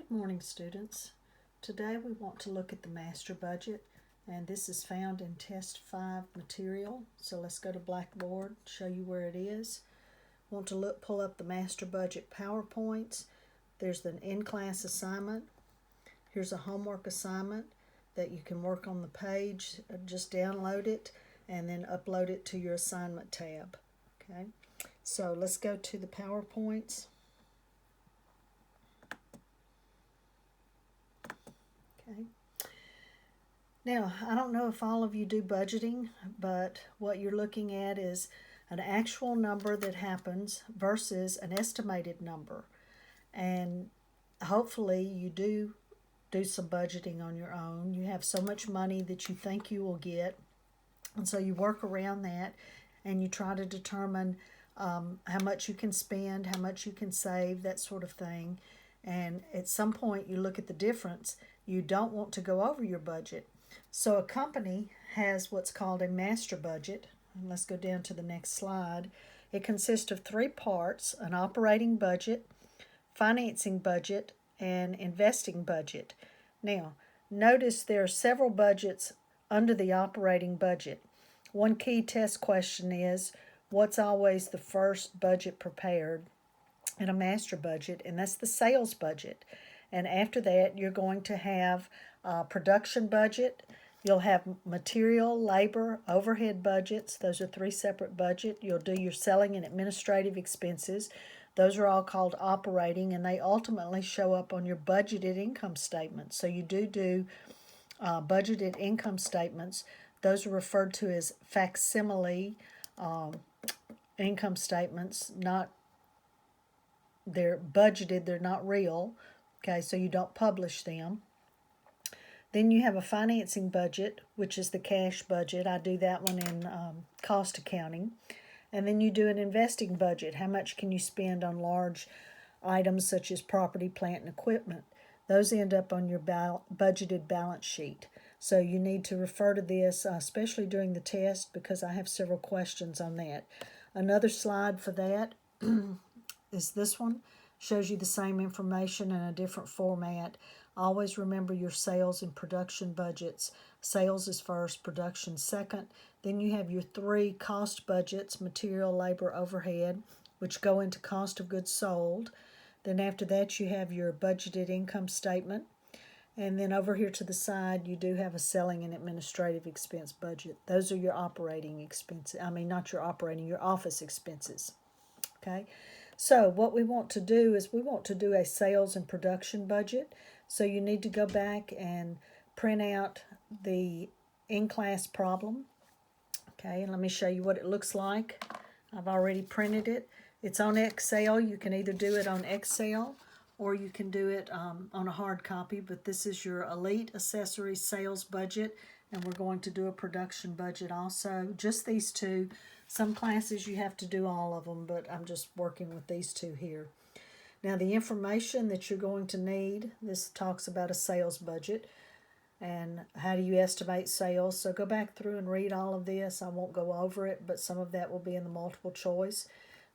Good morning, students. Today we want to look at the master budget, and this is found in Test 5 material. So let's go to Blackboard, show you where it is. Want to pull up the master budget PowerPoints. There's an in-class assignment. Here's a homework assignment that you can work on the page. Just download it and then upload it to your assignment tab. Okay, so let's go to the PowerPoints. Okay. Now, I don't know if all of you do budgeting, but what you're looking at is an actual number that happens versus an estimated number. And hopefully you do some budgeting on your own. You have so much money that you think you will get, and so you work around that and you try to determine how much you can spend, how much you can save, that sort of thing. And at some point you look at the difference. You don't want to go over your budget. So a company has what's called a master budget. And let's go down to the next slide. It consists of three parts: an operating budget, financing budget, and investing budget. Now, notice there are several budgets under the operating budget. One key test question is, what's always the first budget prepared in a master budget? And that's the sales budget. And after that, you're going to have a production budget. You'll have material, labor, overhead budgets. Those are three separate budgets. You'll do your selling and administrative expenses. Those are all called operating, and they ultimately show up on your budgeted income statement. So you do budgeted income statements. Those are referred to as facsimile income statements. They're budgeted, they're not real. Okay, so you don't publish them. Then you have a financing budget, which is the cash budget. I do that one in cost accounting. And then you do an investing budget. How much can you spend on large items such as property, plant, and equipment? Those end up on your budgeted balance sheet. So you need to refer to this, especially during the test, because I have several questions on that. Another slide for that is this one. Shows you the same information in a different format. Always remember your sales and production budgets. Sales is first, production second. Then you have your three cost budgets: material, labor, overhead, which go into cost of goods sold. Then after that you have your budgeted income statement. And then over here to the side you do have a selling and administrative expense budget. Those are your operating expenses. Not your operating, your office expenses. Okay. So what we want to do is we want to do a sales and production budget. So you need to go back and print out the in-class problem. Okay, and let me show you what it looks like. I've already printed it. It's on Excel. You can either do it on Excel or you can do it on a hard copy, but this is your Elite Accessories sales budget, and we're going to do a production budget also. Just these two. Some classes you have to do all of them, but I'm just working with these two here. Now the information that you're going to need, this talks about a sales budget and how do you estimate sales. So go back through and read all of this. I won't go over it, but some of that will be in the multiple choice.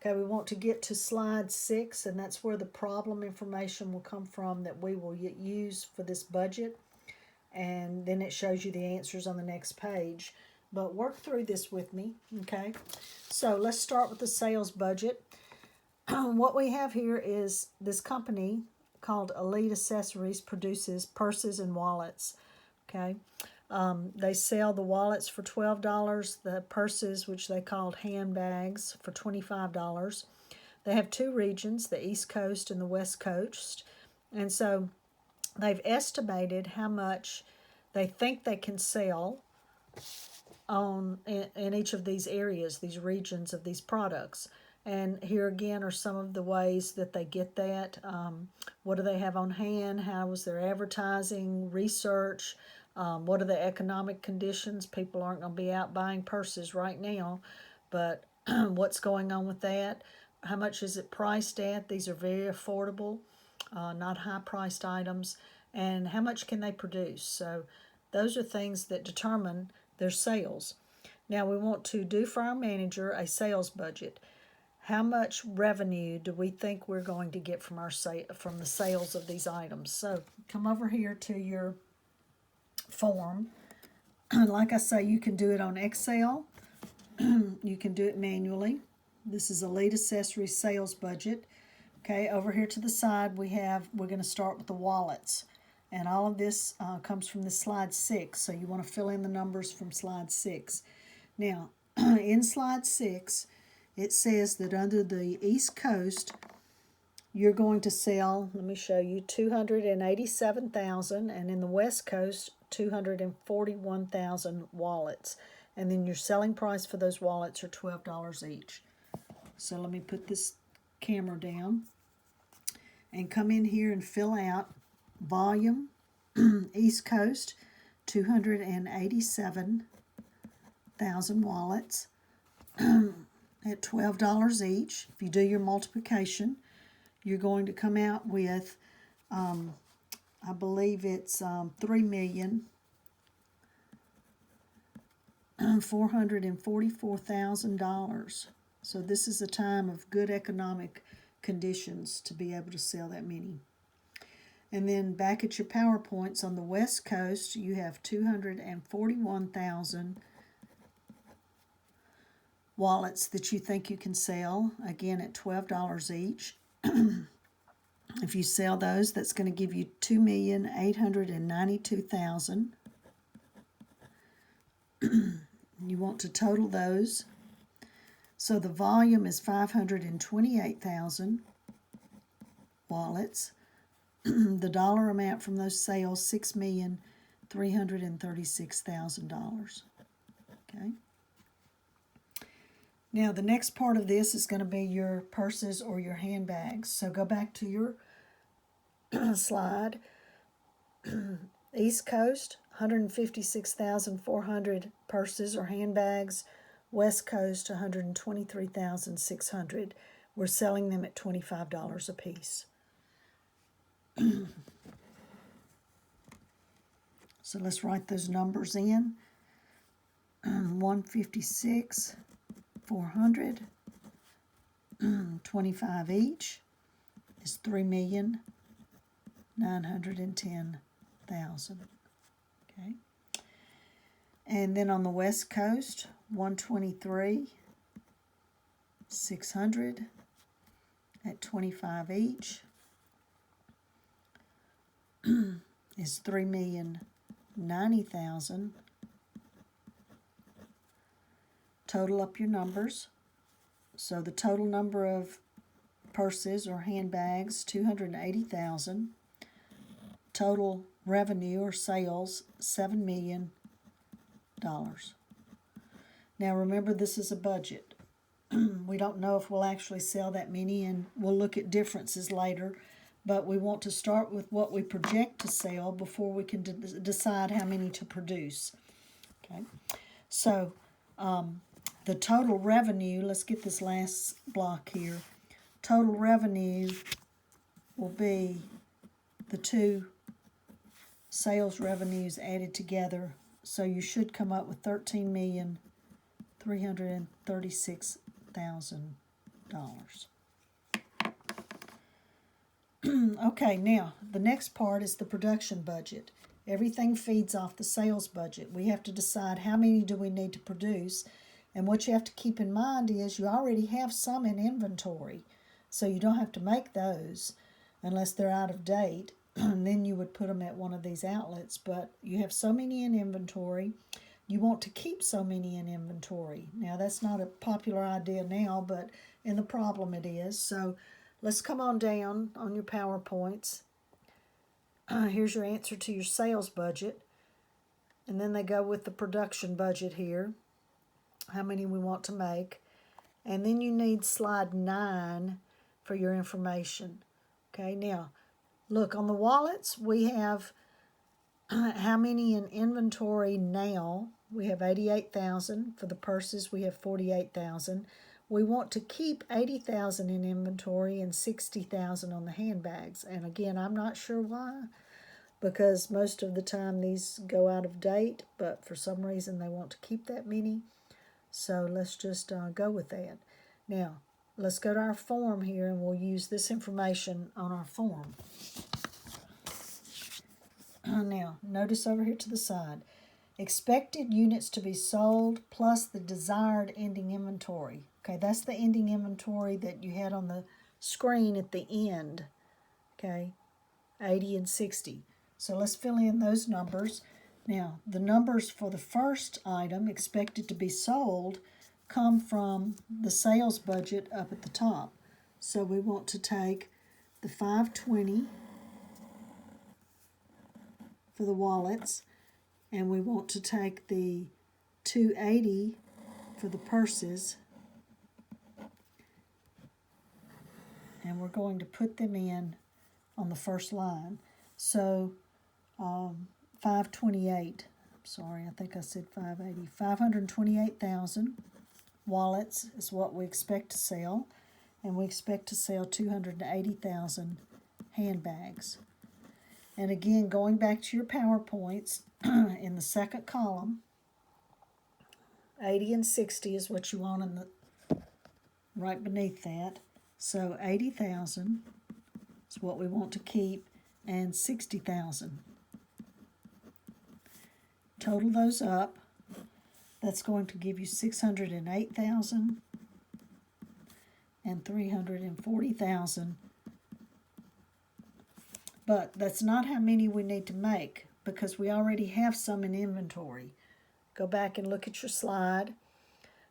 Okay, we want to get to slide 6, and that's where the problem information will come from that we will use for this budget. And then it shows you the answers on the next page. But work through this with me, okay? So let's start with the sales budget. What we have here is this company called Elite Accessories produces purses and wallets, okay? They sell the wallets for $12, the purses, which they called handbags, for $25. They have two regions, the East Coast and the West Coast. And so they've estimated how much they think they can sell in each of these areas, these regions of these products. And here again are some of the ways that they get that. What do they have on hand? How was their advertising, research? What are the economic conditions? People aren't going to be out buying purses right now, but what's going on with that? How much is it priced at? These are very affordable, not high-priced items. And how much can they produce? So those are things that determine their sales. Now we want to do for our manager a sales budget. how much revenue do we think we're going to get from from the sales of these items? So come over here to your form. Like I say, you can do it on Excel. You can do it manually. This is Elite Accessories sales budget. Okay, over here to the side we're going to start with the wallets. And all of this comes from the slide 6. So you want to fill in the numbers from slide 6. Now, in slide 6, it says that under the East Coast, you're going to sell, let me show you, 287,000, and in the West Coast, 241,000 wallets. And then your selling price for those wallets are $12 each. So let me put this camera down and come in here and fill out volume, East Coast, 287,000 wallets at $12 each. If you do your multiplication, you're going to come out with, I believe it's $3,444,000. So this is a time of good economic conditions to be able to sell that many. And then back at your PowerPoints on the West Coast, you have 241,000 wallets that you think you can sell, again at $12 each. If you sell those, that's going to give you 2,892,000. You want to total those. So the volume is 528,000 wallets. The dollar amount from those sales, $6,336,000. Okay. Now the next part of this is going to be your purses or your handbags. So go back to your slide. East Coast, 156,400 purses or handbags. West Coast, 123,600. We're selling them at $25 a piece. So let's write those numbers in. 156,400, 25 each is 3,910,000. Okay. And then on the West Coast, 123,600 at 25 each is 3,090,000. Total up your numbers. So the total number of purses or handbags, 280,000. Total revenue or sales, $7 million. Now remember, this is a budget. We don't know if we'll actually sell that many, and we'll look at differences later, but we want to start with what we project to sell before we can decide how many to produce. Okay, so the total revenue, let's get this last block here. Total revenue will be the two sales revenues added together. So you should come up with $13,336,000. Okay, now the next part is the production budget. Everything feeds off the sales budget. We have to decide how many do we need to produce. And what you have to keep in mind is you already have some in inventory. So you don't have to make those unless they're out of date. And then you would put them at one of these outlets. But you have so many in inventory. You want to keep so many in inventory. Now, that's not a popular idea now, but in the problem it is. So let's come on down on your PowerPoints. Here's your answer to your sales budget. And then they go with the production budget here, how many we want to make. And then you need slide 9 for your information. Okay, now, look, on the wallets, we have how many in inventory now. We have 88,000. For the purses, we have 48,000. We want to keep 80,000 in inventory and 60,000 on the handbags. And again, I'm not sure why, because most of the time these go out of date, but for some reason they want to keep that many. So let's just go with that. Now, let's go to our form here, and we'll use this information on our form. Now, notice over here to the side, expected units to be sold plus the desired ending inventory. Okay, that's the ending inventory that you had on the screen at the end. Okay, 80 and 60. So let's fill in those numbers. Now, the numbers for the first item, expected to be sold, come from the sales budget up at the top. So we want to take the 520 for the wallets, and we want to take the 280 for the purses, and we're going to put them in on the first line. So 528, sorry, I think I said 580, 528,000 wallets is what we expect to sell, and we expect to sell 280,000 handbags. And again, going back to your PowerPoints, in the second column, 80 and 60 is what you want in the right beneath that. So 80,000 is what we want to keep, and 60,000. Total those up. That's going to give you 608,000 and 340,000. But that's not how many we need to make, because we already have some in inventory. Go back and look at your slide.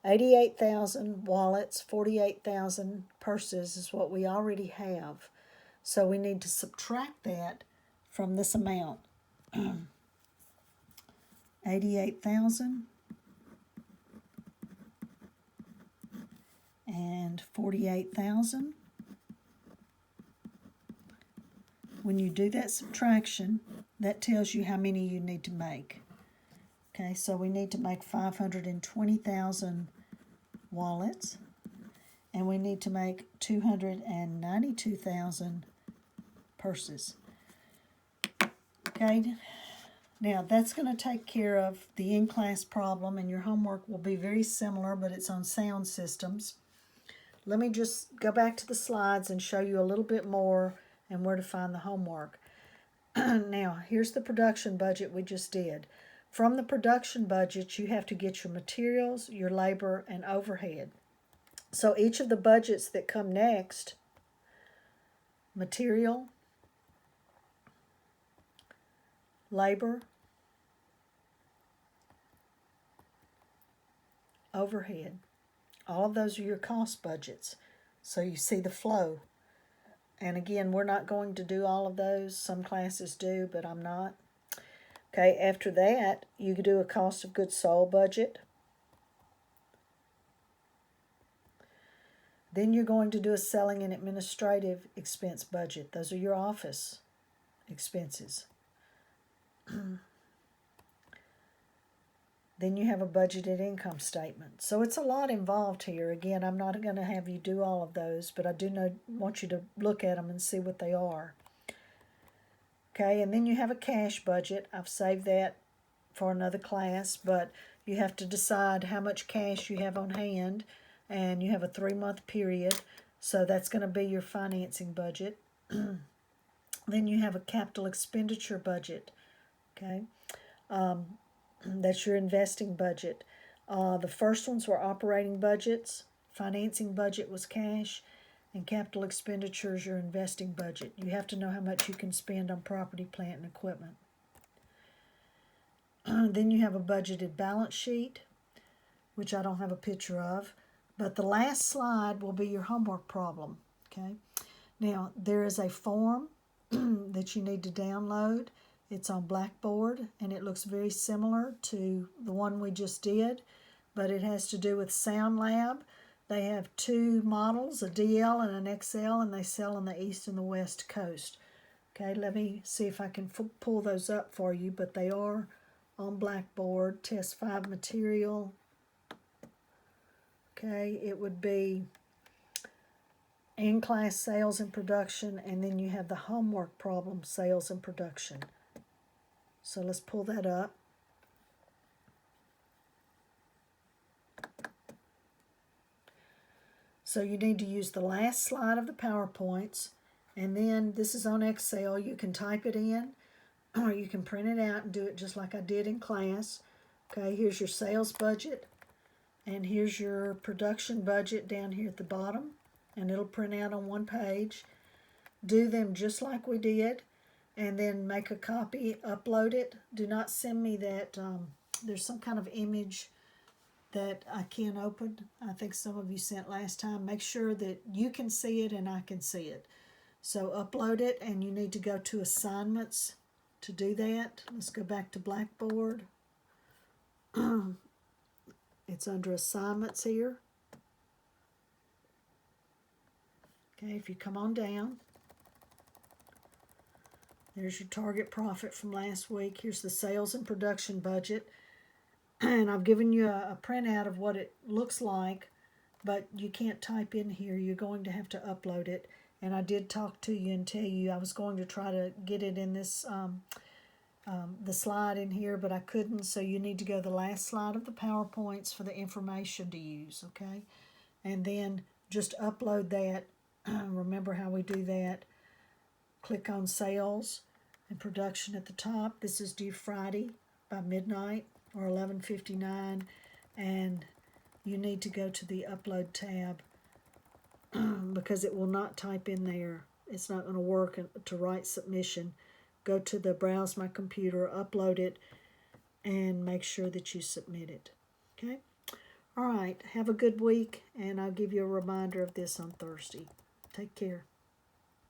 88,000 wallets, 48,000 purses is what we already have. So we need to subtract that from this amount. 88,000 and 48,000. When you do that subtraction, that tells you how many you need to make. Okay, so we need to make 520,000 wallets, and we need to make 292,000 purses. Okay, now that's going to take care of the in-class problem, and your homework will be very similar, but it's on sound systems. Let me just go back to the slides and show you a little bit more and where to find the homework. Now, here's the production budget we just did. From the production budget, you have to get your materials, your labor, and overhead. So each of the budgets that come next, material, labor, overhead, all of those are your cost budgets. So you see the flow. And again, we're not going to do all of those. Some classes do, but I'm not. Okay, after that, you could do a cost of goods sold budget. Then you're going to do a selling and administrative expense budget. Those are your office expenses. Then you have a budgeted income statement. So it's a lot involved here. Again, I'm not going to have you do all of those, but I do want you to look at them and see what they are. Okay, and then you have a cash budget. I've saved that for another class, but you have to decide how much cash you have on hand, and you have a 3-month period, so that's going to be your financing budget. Then you have a capital expenditure budget. Okay, that's your investing budget. The first ones were operating budgets. Financing budget was cash, and capital expenditures your investing budget. You have to know how much you can spend on property, plant, and equipment. Then you have a budgeted balance sheet, which I don't have a picture of, but the last slide will be your homework problem. Okay. Now, there is a form that you need to download. It's on Blackboard, and it looks very similar to the one we just did, but it has to do with Sound Lab. They have 2 models, a DL and an XL, and they sell on the East and the West Coast. Okay, let me see if I can pull those up for you, but they are on Blackboard. Test 5 material. Okay, it would be in-class sales and production, and then you have the homework problem, sales and production. So let's pull that up. So you need to use the last slide of the PowerPoints, and then this is on Excel. You can type it in, or you can print it out and do it just like I did in class. Okay, here's your sales budget, and here's your production budget down here at the bottom, and it'll print out on one page. Do them just like we did, and then make a copy, upload it. Do not send me that, there's some kind of image that I can't open. I think some of you sent last time. Make sure that you can see it and I can see it. So upload it, and you need to go to assignments to do that. Let's go back to Blackboard. It's under assignments here. Okay, if you come on down, there's your target profit from last week. Here's the sales and production budget. And I've given you a printout of what it looks like, but you can't type in here. You're going to have to upload it. And I did talk to you and tell you I was going to try to get it in this, the slide in here, but I couldn't. So you need to go to the last slide of the PowerPoints for the information to use, okay? And then just upload that. Remember how we do that. Click on sales and production at the top. This is due Friday by midnight or 11:59, and you need to go to the upload tab because it will not type in there. It's not going to work to write submission. Go to the browse my computer, upload it, and make sure that you submit it. Okay? All right. Have a good week, and I'll give you a reminder of this on Thursday. Take care.